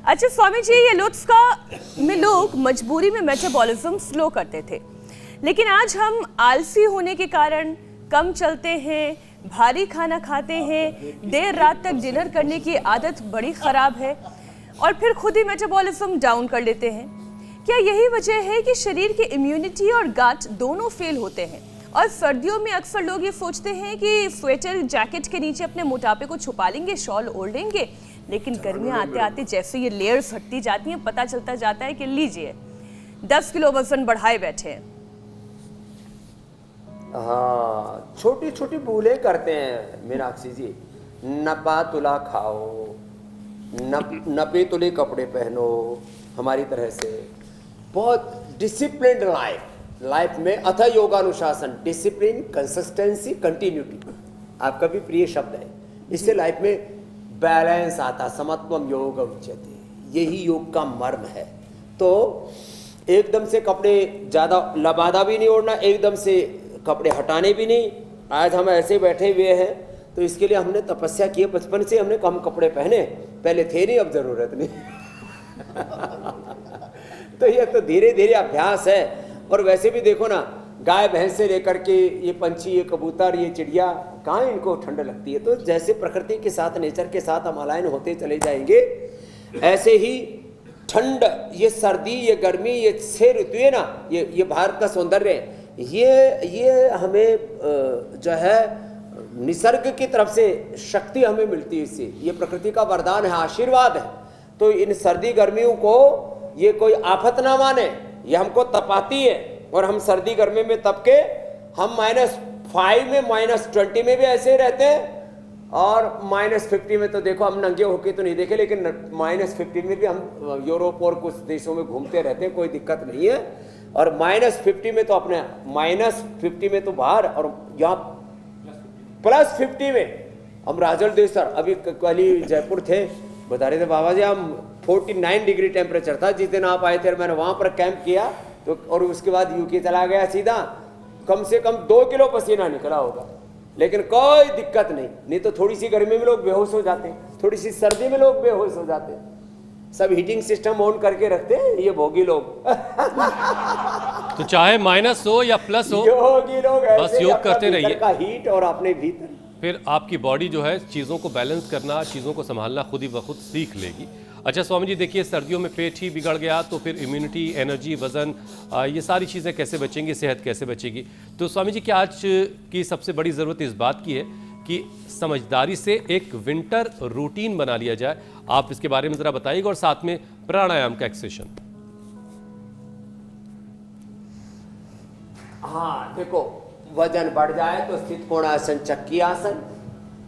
अच्छा स्वामी जी, ये लुत्फ में लोग मजबूरी में मेटाबॉलिज्म स्लो करते थे, लेकिन आज हम आलसी होने के कारण कम चलते हैं, भारी खाना खाते हैं, देर रात तक डिनर करने की आदत बड़ी खराब है और फिर खुद ही मेटाबॉलिज्म डाउन कर लेते हैं। क्या यही वजह है कि शरीर की इम्यूनिटी और गट दोनों फेल होते हैं? और सर्दियों में अक्सर लोग ये सोचते हैं कि स्वेटर जैकेट के नीचे अपने मोटापे को छुपा लेंगे, शॉल ओढ़ लेंगे, लेकिन गर्मियां आते आते जैसे ये लेयर्स हटती जाती हैं, पता चलता जाता है कि लीजिए 10 किलो वजन बढ़ाए बैठे हैं। हाँ, छोटी छोटी भूलें करते हैं मीनाक्षी जी। नपा तुला खाओ, नपे तुले कपड़े पहनो, हमारी तरह से बहुत डिसिप्लिन्ड लाइफ में अथ योगानुशासन, डिसिप्लिन, कंसिस्टेंसी, कंटिन्यूटी आपका भी प्रिय शब्द है। इससे लाइफ में बैलेंस आता, समत्वम योग उच्यते, यही योग का मर्म है। तो एकदम से कपड़े ज़्यादा लबादा भी नहीं ओढ़ना, एकदम से कपड़े हटाने भी नहीं। आज हम ऐसे बैठे हुए हैं तो इसके लिए हमने तपस्या की है, बचपन से हमने कम कपड़े पहने, पहले थे नहीं, अब ज़रूरत नहीं। तो ये तो धीरे धीरे अभ्यास है। और वैसे भी देखो ना, गाय भैंस से लेकर के ये पंछी, ये कबूतर, ये चिड़िया, कहाँ इनको ठंड लगती है। तो जैसे प्रकृति के साथ, नेचर के साथ हम अलाइन होते चले जाएंगे, ऐसे ही ठंड, ये सर्दी, ये गर्मी, ये 6 ऋतु है ना, ये भारत का सौंदर्य है। ये हमें जो है निसर्ग की तरफ से शक्ति हमें मिलती है इससे, ये प्रकृति का वरदान है, आशीर्वाद है। तो इन सर्दी गर्मियों को ये कोई आफत ना माने, ये हमको तपाती है। और हम सर्दी गर्मी में तप के हम -5 में, -20 में भी ऐसे ही रहते हैं, और -50 में तो देखो हम नंगे होके तो नहीं देखे, लेकिन -50 में भी हम यूरोप और कुछ देशों में घूमते रहते हैं, कोई दिक्कत नहीं है। और -50 में तो अपने -50 में तो बाहर, और यहाँ +50 में हम राजल देश सर, अभी कल ही जयपुर थे, बता रहे थे बाबा जी हम 49 डिग्री टेम्परेचर था जिस दिन आप आए थे। मैंने वहाँ पर कैंप किया तो, और उसके बाद यूके चला गया सीधा, कम से कम 2 किलो पसीना निकला होगा, लेकिन कोई दिक्कत नहीं तो थोड़ी सी गर्मी में लोग बेहोश हो जाते हैं, थोड़ी सी सर्दी में लोग बेहोश हो जाते हैं। सब हीटिंग सिस्टम ऑन करके रखते हैं ये भोगी लोग। तो चाहे माइनस हो या प्लस हो, योगी लोग बस योग करते रहिए। का हीट और अपने भीतर, फिर आपकी बॉडी जो है चीज़ों को बैलेंस करना, चीज़ों को संभालना खुद ही ब खुद सीख लेगी। अच्छा स्वामी जी, देखिए सर्दियों में पेट ही बिगड़ गया तो फिर इम्यूनिटी, एनर्जी, वज़न, ये सारी चीज़ें कैसे बचेंगी, सेहत कैसे बचेगी? तो स्वामी जी, क्या आज की सबसे बड़ी ज़रूरत इस बात की है कि समझदारी से एक विंटर रूटीन बना लिया जाए? आप इसके बारे में ज़रा बताइएगा, और साथ में प्राणायाम का एक सेशन। हाँ देखो, वजन बढ़ जाए तो स्थित कोणासन, चक्की आसन,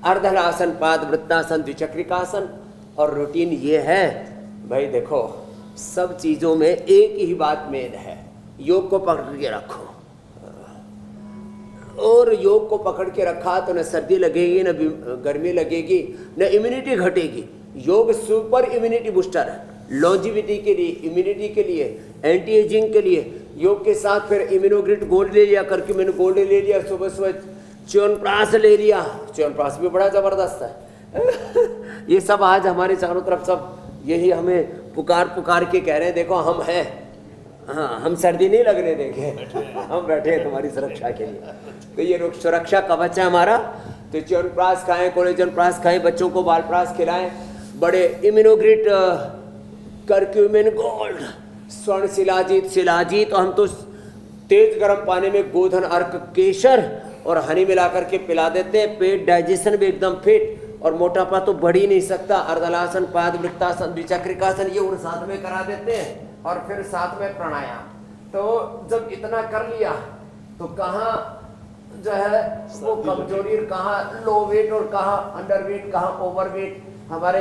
अर्धलासन, पाद वृत्तासन, द्विचक्रिकासन। और रूटीन ये है भाई, देखो सब चीज़ों में एक ही बात मेन है, योग को पकड़ के रखो। और योग को पकड़ के रखा तो न सर्दी लगेगी, न गर्मी लगेगी, न इम्यूनिटी घटेगी। योग सुपर इम्यूनिटी बूस्टर है, लॉन्जिविटी के लिए, इम्यूनिटी के लिए, एंटी एजिंग के लिए। योग के साथ फिर इम्यूनोग्रिड गोल्ड ले लिया, करके मैंने गोल्ड ले लिया, सुबह सुबह च्यवनप्राश ले लिया, च्यवनप्राश भी बड़ा ज़बरदस्त है। ये सब आज हमारे चारों तरफ सब यही हमें पुकार के कह रहे हैं, देखो हम हैं, हाँ हम सर्दी नहीं लगने देंगे, हम बैठे हैं तुम्हारी सुरक्षा के लिए। तो ये सुरक्षा कवच है हमारा। तो च्यवनप्राश खाएं, कोलेजन प्राश खाएं, बच्चों को बालप्राश खिलाएं, बड़े इम्यूनोग्रिड, करक्यूमिन गोल्ड, स्वर्ण शिलाजीत, हम तो तेज गर्म पानी में गोधन अर्क, केसर और हनी मिलाकर के पिला देते हैं। पेट डाइजेशन भी एकदम फिट, और मोटापा तो बढ़ ही नहीं सकता। अर्धलासन, पाद वृत्तासन, द्विचक्रिकासन, ये उन साथ में करा देते हैं, और फिर साथ में प्राणायाम। तो जब इतना कर लिया तो कहाँ जो है वो कमजोरी, कहाँ लो वेट और कहाँ अंडर वेट, कहाँ ओवर वेट। हमारे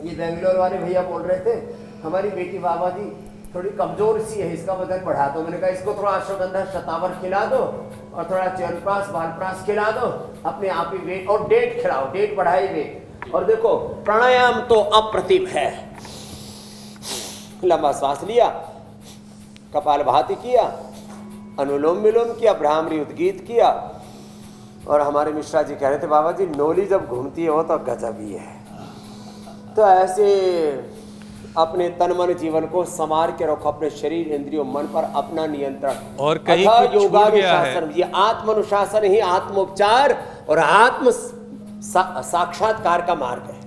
ये बेंगलोर वाले भैया बोल रहे थे, हमारी बेटी बाबा जी थोड़ी कमजोर सी है, इसका वजन बढ़ा दो। मैंने कहा इसको थोड़ा अश्वगंधा शतावर खिला दो, और थोड़ा च्यवनप्राश, बालप्राश खिला दो, अपने आप ही वेट, और डेट खिलाओ, डेट बढ़ाई वेट। और देखो प्राणायाम तो अप्रतिम है। लंबा श्वास लिया, कपालभाति किया, अनुलोम विलोम किया, भ्रामरी उद्गीत किया। और हमारे मिश्रा जी कह रहे थे, बाबा जी नोली जब घूमती है वो तो गजब ही है। तो ऐसे अपने तन मन जीवन को संवार के रखो, अपने शरीर इंद्रियों मन पर अपना नियंत्रण। और कहीं अतः कुछ छूट गया है। योगानुशासन, ये आत्मानुशासन ही आत्मोपचार और आत्म साक्षात्कार का मार्ग है।